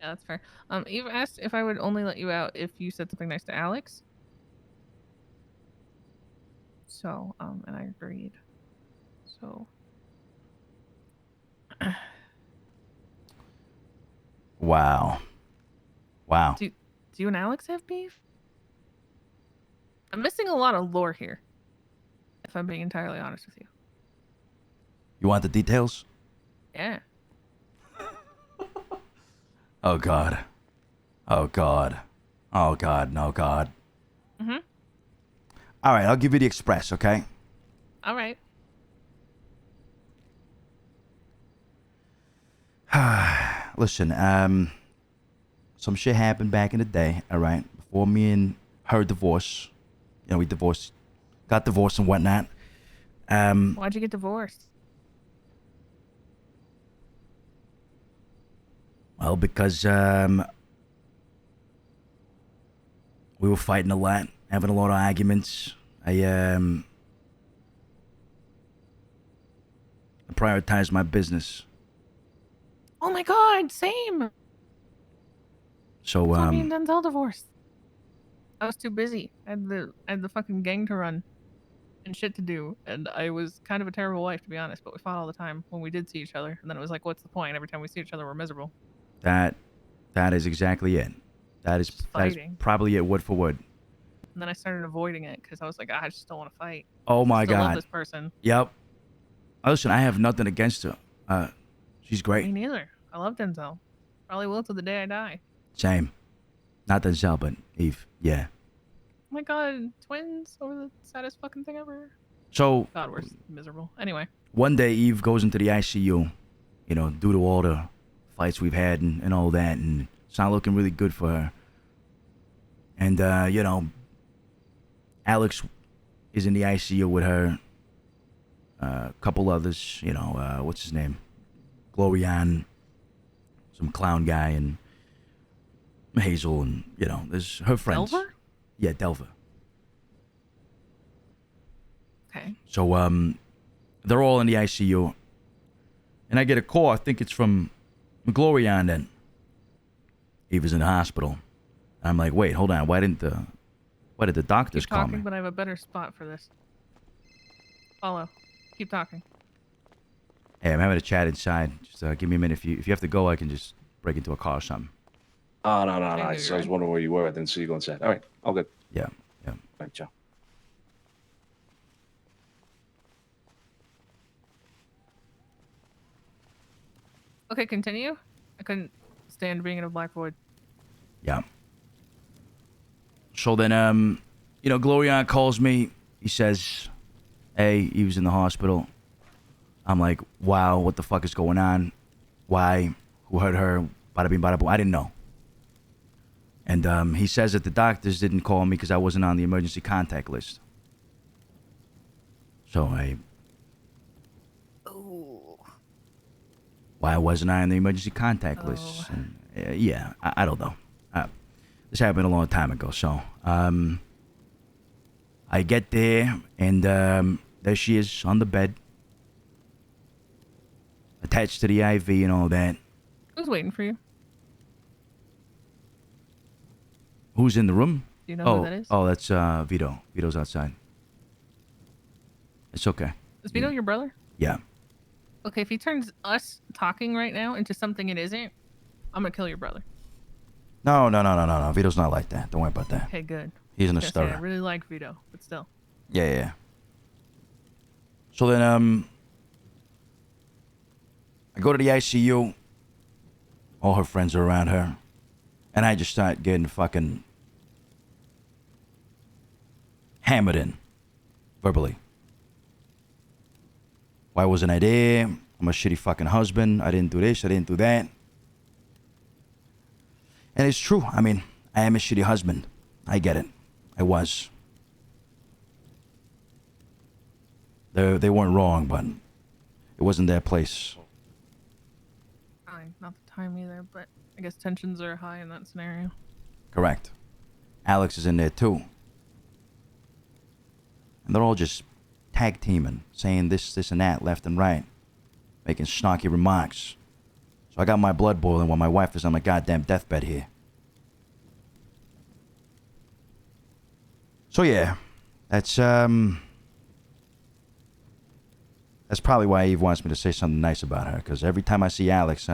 Yeah, that's fair. Eve asked if I would only let you out if you said something nice to Alex. So, and I agreed. So. Wow. Wow. Do you and Alex have beef? I'm missing a lot of lore here, if I'm being entirely honest with you. You want the details? Yeah. Oh, God. Oh, God. Oh, God. No, God. Mm-hmm. All right, I'll give you the express, okay? All right. Listen, some shit happened back in the day, all right? Before me and her divorce. You know, we divorced, got divorced and whatnot. Why'd you get divorced? Well, because, we were fighting a lot, having a lot of arguments. I prioritized my business. Oh my god, same. So, That's why me and Denzel divorced. I was too busy. I had the fucking gang to run and shit to do, and I was kind of a terrible wife to be honest. But we fought all the time when we did see each other, and then it was like, what's the point? Every time we see each other, we're miserable. that is exactly it. That is Just fighting. probably it, word for word. And then I started avoiding it because I was like, I just don't want to fight. Oh I my still love God. this person. Yep. Listen, I have nothing against her. She's great. Me neither. I love Denzel. Probably will till the day I die. Same. Not Denzel, but Eve. Yeah. Oh my god, twins over the saddest fucking thing ever. So, God, we're miserable. Anyway. one day Eve goes into the ICU, you know, due to all the fights we've had and all that, and it's not looking really good for her. And, you know, Alex is in the ICU with her. A couple others, you know, what's his name? Glorian, some clown guy, and Hazel, and, you know, there's her friends. Delver? Yeah, Delver. Okay. So, they're all in the ICU. And I get a call, I think it's from Glorian, then. He was in the hospital. I'm like, wait, hold on, why did the doctors Keep call talking, me? but I have a better spot for this. Follow. Keep talking. Hey, I'm having a chat inside. Just give me a minute. If you have to go, I can just break into a car or something. Oh, no. I I knew was you were. wondering where you were. I didn't see you go inside. All right. All good. Yeah. All right, Joe. Okay, continue. I couldn't stand being in a black void. Yeah. So then, you know, Glorian calls me. He says, hey, he was in the hospital. I'm like, wow, what the fuck is going on? Why? Who hurt her? Bada bing, bada boom. I didn't know. And he says that the doctors didn't call me because I wasn't on the emergency contact list. So Oh. why wasn't I on the emergency contact list? And, yeah, I don't know. This happened a long time ago. So I get there, and there she is on the bed, attached to the IV and all that. Who's waiting for you? Who's in the room? Do you know who that is? Oh, that's Vito. Vito's outside. It's okay. Is Vito your brother? Yeah. Okay, if he turns us talking right now into something it isn't, I'm gonna kill your brother. No. Vito's not like that. Don't worry about that. Okay, good. He's an I stirrer. really like Vito, but still. Yeah. So then, I go to the ICU. All her friends are around her. And I just start getting fucking hammered in. Verbally. Why wasn't I there? I'm a shitty fucking husband. I didn't do this. I didn't do that. And it's true. I mean, I am a shitty husband. I get it. I was. They weren't wrong, but it wasn't their place. Fine, not the time either, but I guess tensions are high in that scenario. Correct. Alex is in there too. And they're all just tag teaming, saying this and that, left and right, making snarky remarks. So I got my blood boiling while my wife is on my goddamn deathbed here. So yeah, that's probably why Eve wants me to say something nice about her, because every time I see Alex,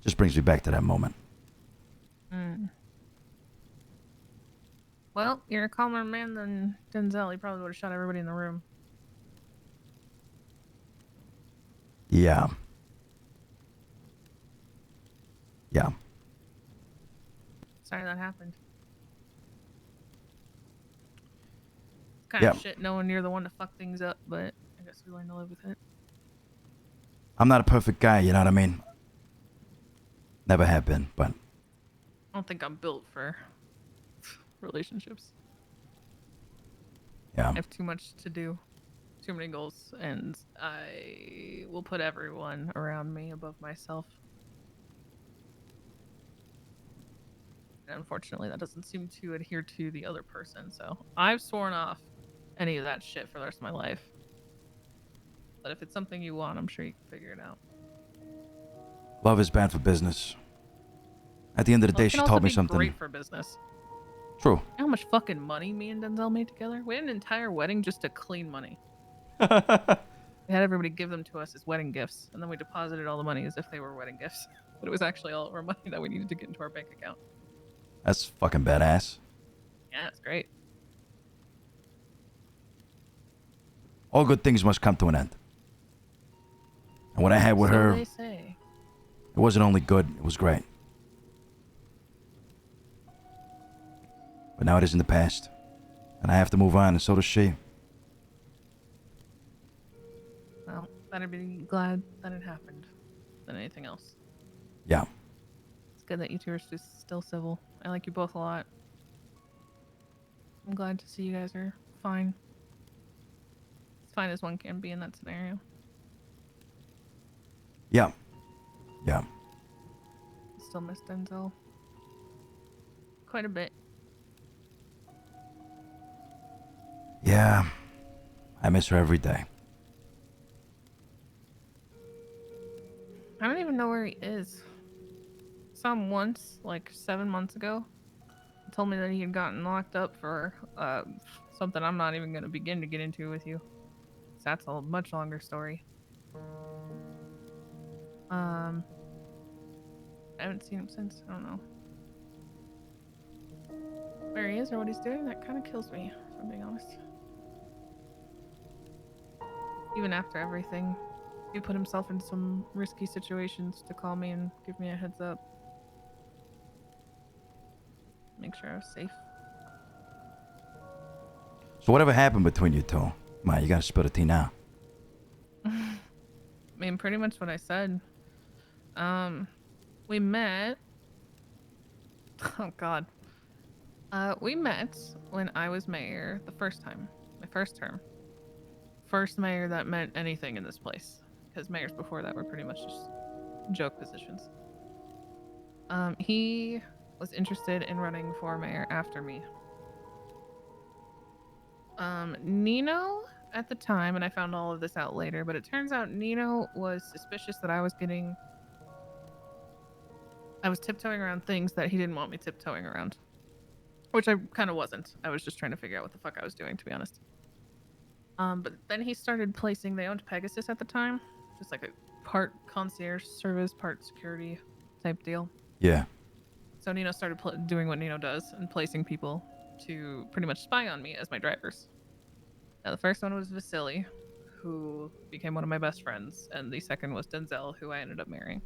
just brings me back to that moment. Mm. Well, you're a calmer man than Denzel. He probably would have shot everybody in the room. Yeah. Yeah. Sorry that happened. It's kind Yeah. of shit knowing you're the one to fuck things up, but I guess we learn to live with it. I'm not a perfect guy, you know what I mean? Never have been, but... I don't think I'm built for relationships. Yeah. I have too much to do, too many goals, and I will put everyone around me above myself. And unfortunately, that doesn't seem to adhere to the other person, so I've sworn off any of that shit for the rest of my life. But if it's something you want, I'm sure you can figure it out. Love is bad for business. At the end of the day, she taught me something. Great for business. True. You know how much fucking money me and Denzel made together? We had an entire wedding just to clean money. We had everybody give them to us as wedding gifts, and then we deposited all the money as if they were wedding gifts. But it was actually all of our money that we needed to get into our bank account. That's fucking badass. Yeah, it's great. All good things must come to an end. And what I had with her, they say. it wasn't only good, it was great. But now it is in the past. And I have to move on, and so does she. Well, better be glad that it happened than anything else. Yeah. It's good that you two are still civil. I like you both a lot. I'm glad to see you guys are fine. As fine as one can be in that scenario. Yeah. Yeah. Still miss Denzel. Quite a bit. Yeah. I miss her every day. I don't even know where he is. Saw him once, like 7 months ago. He told me that he had gotten locked up for something I'm not even going to begin to get into with you. That's a much longer story. I haven't seen him since. I don't know where he is or what he's doing. That kind of kills me, if I'm being honest. Even after everything, he put himself in some risky situations to call me and give me a heads up. Make sure I was safe. So whatever happened between you two? Come on, you gotta spill the tea now. I mean, pretty much what I said. We met. Oh God. We met when I was mayor the first time, my first term. First mayor that meant anything in this place, because mayors before that were pretty much just joke positions. He was interested in running for mayor after me. Nino at the time, and I found all of this out later, but it turns out Nino was suspicious that I was tiptoeing around things that he didn't want me tiptoeing around. Which I kind of wasn't. I was just trying to figure out what the fuck I was doing, to be honest. But then he started placing, they owned Pegasus at the time. Just like a part concierge service, part security type deal. Yeah. So Nino started doing what Nino does and placing people to pretty much spy on me as my drivers. Now, the first one was Vasily, who became one of my best friends, and the second was Denzel, who I ended up marrying.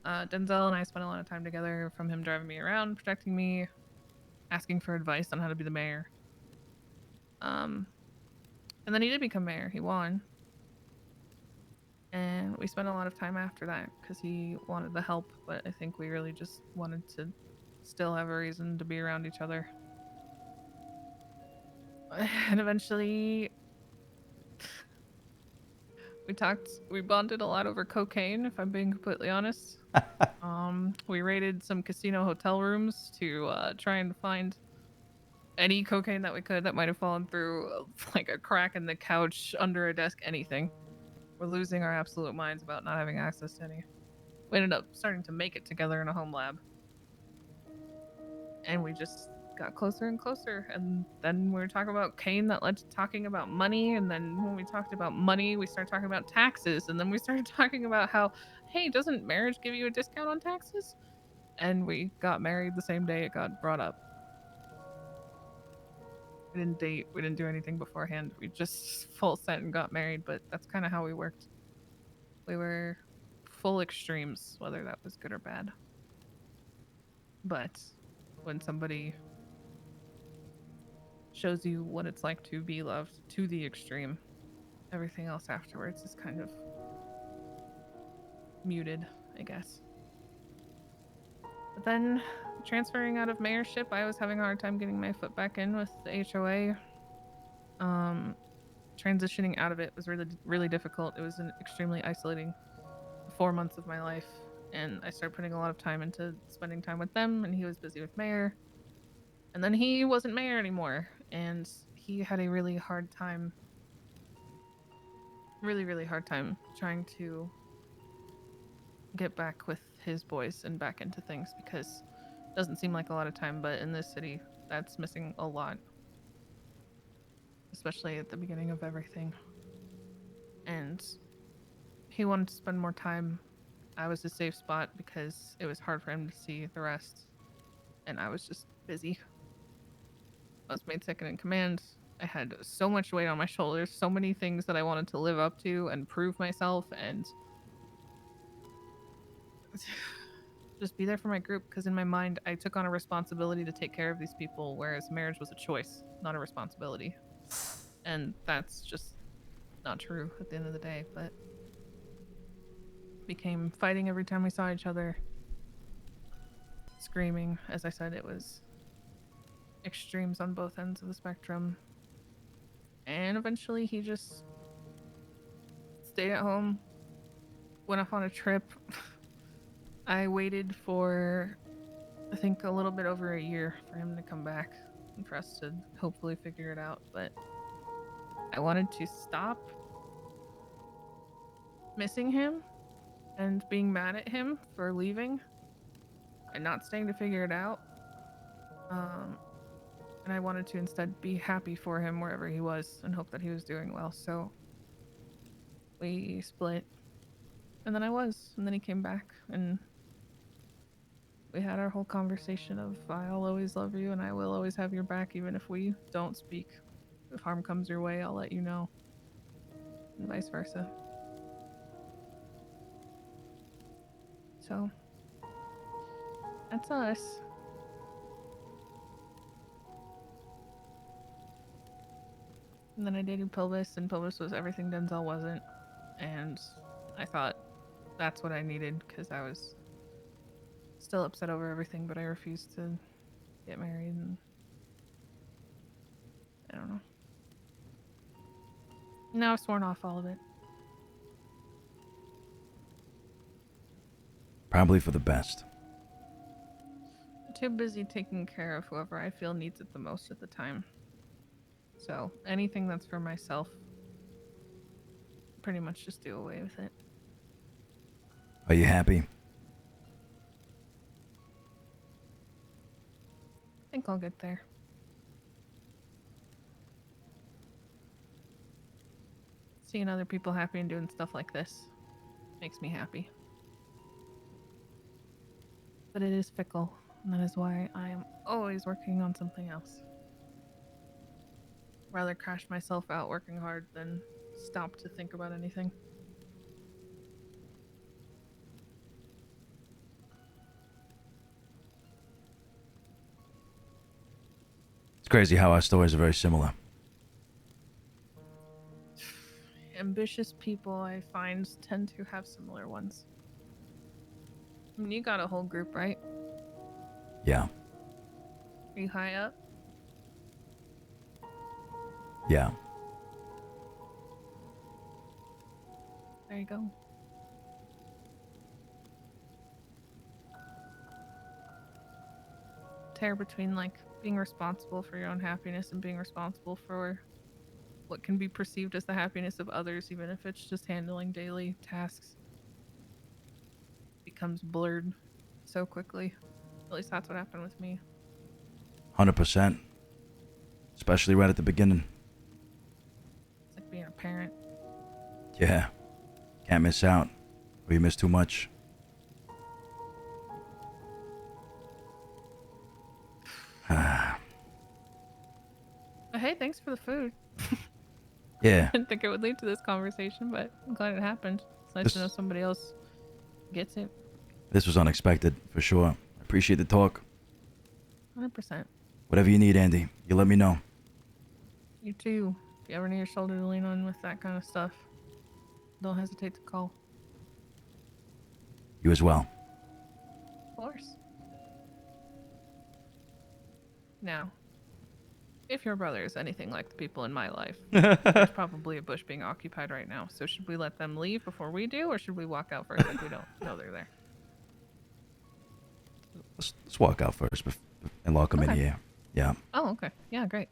Denzel and I spent a lot of time together, from him driving me around, protecting me, asking for advice on how to be the mayor. And then he did become mayor. He won. And we spent a lot of time after that because he wanted the help, but I think we really just wanted to still have a reason to be around each other. And eventually we bonded a lot over cocaine, if I'm being completely honest. We raided some casino hotel rooms to try and find any cocaine that we could that might have fallen through, like a crack in the couch, under a desk, anything. We're losing our absolute minds about not having access to any. We ended up starting to make it together in a home lab. And we just got closer and closer. And then we were talking about Kane that led to talking about money. And then when we talked about money, we started talking about taxes. And then we started talking about how, hey, doesn't marriage give you a discount on taxes? And we got married the same day it got brought up. We didn't date. We didn't do anything beforehand. We just full sent and got married. But that's kind of how we worked. We were full extremes, whether that was good or bad. But when somebody shows you what it's like to be loved to the extreme, everything else afterwards is kind of muted, I guess. But then transferring out of mayorship, I was having a hard time getting my foot back in with the HOA. Transitioning out of it was really difficult. It was an extremely isolating 4 months of my life, and I started putting a lot of time into spending time with them, and he was busy with mayor. And then he wasn't mayor anymore, and he had a really hard time trying to get back with his boys and back into things, because it doesn't seem like a lot of time, but in this city that's missing a lot, especially at the beginning of everything. And he wanted to spend more time. I was a safe spot because it was hard for him to see the rest, and I was just busy. I was made second in command. I had so much weight on my shoulders, so many things that I wanted to live up to and prove myself and just be there for my group, because in my mind I took on a responsibility to take care of these people, whereas marriage was a choice, not a responsibility. And that's just not true at the end of the day. But became fighting every time we saw each other, screaming. As I said, it was extremes on both ends of the spectrum. And eventually he just stayed at home, went off on a trip. I waited for, I think, a little bit over a year for him to come back and for us to hopefully figure it out. But I wanted to stop missing him and being mad at him for leaving and not staying to figure it out. And I wanted to instead be happy for him wherever he was and hope that he was doing well. So we split. And then and then he came back, and we had our whole conversation of, I'll always love you and I will always have your back, even if we don't speak. If harm comes your way, I'll let you know. And vice versa. So that's us. And then I dated Pilvis, and Pilvis was everything Denzel wasn't. And I thought that's what I needed, because I was still upset over everything, but I refused to get married, and I don't know. Now I've sworn off all of it. Probably for the best. I'm too busy taking care of whoever I feel needs it the most at the time. So anything that's for myself, pretty much just do away with it. Are you happy? I think I'll get there. Seeing other people happy and doing stuff like this makes me happy. But it is fickle, and that is why I am always working on something else. Rather crash myself out working hard than stop to think about anything. It's crazy how our stories are very similar. Ambitious people, I find, tend to have similar ones. I mean, you got a whole group, right? Yeah. Are you high up? Yeah. There you go. Tear between, like, being responsible for your own happiness and being responsible for what can be perceived as the happiness of others, even if it's just handling daily tasks, becomes blurred so quickly. At least that's what happened with me. 100%. Especially right at the beginning. It's like being a parent. Yeah. Can't miss out. Or you miss too much. But hey, thanks for the food. Yeah. I didn't think it would lead to this conversation, but I'm glad it happened. It's nice to know somebody else gets it. This was unexpected, for sure. I appreciate the talk. 100%. Whatever you need, Andy, you let me know. You too. If you ever need a shoulder to lean on with that kind of stuff, don't hesitate to call. You as well. Of course. Now, if your brother is anything like the people in my life, there's probably a bush being occupied right now. So should we let them leave before we do, or should we walk out first if we don't know they're there? Let's walk out first and lock them in here. Yeah. Oh, okay. Yeah, great.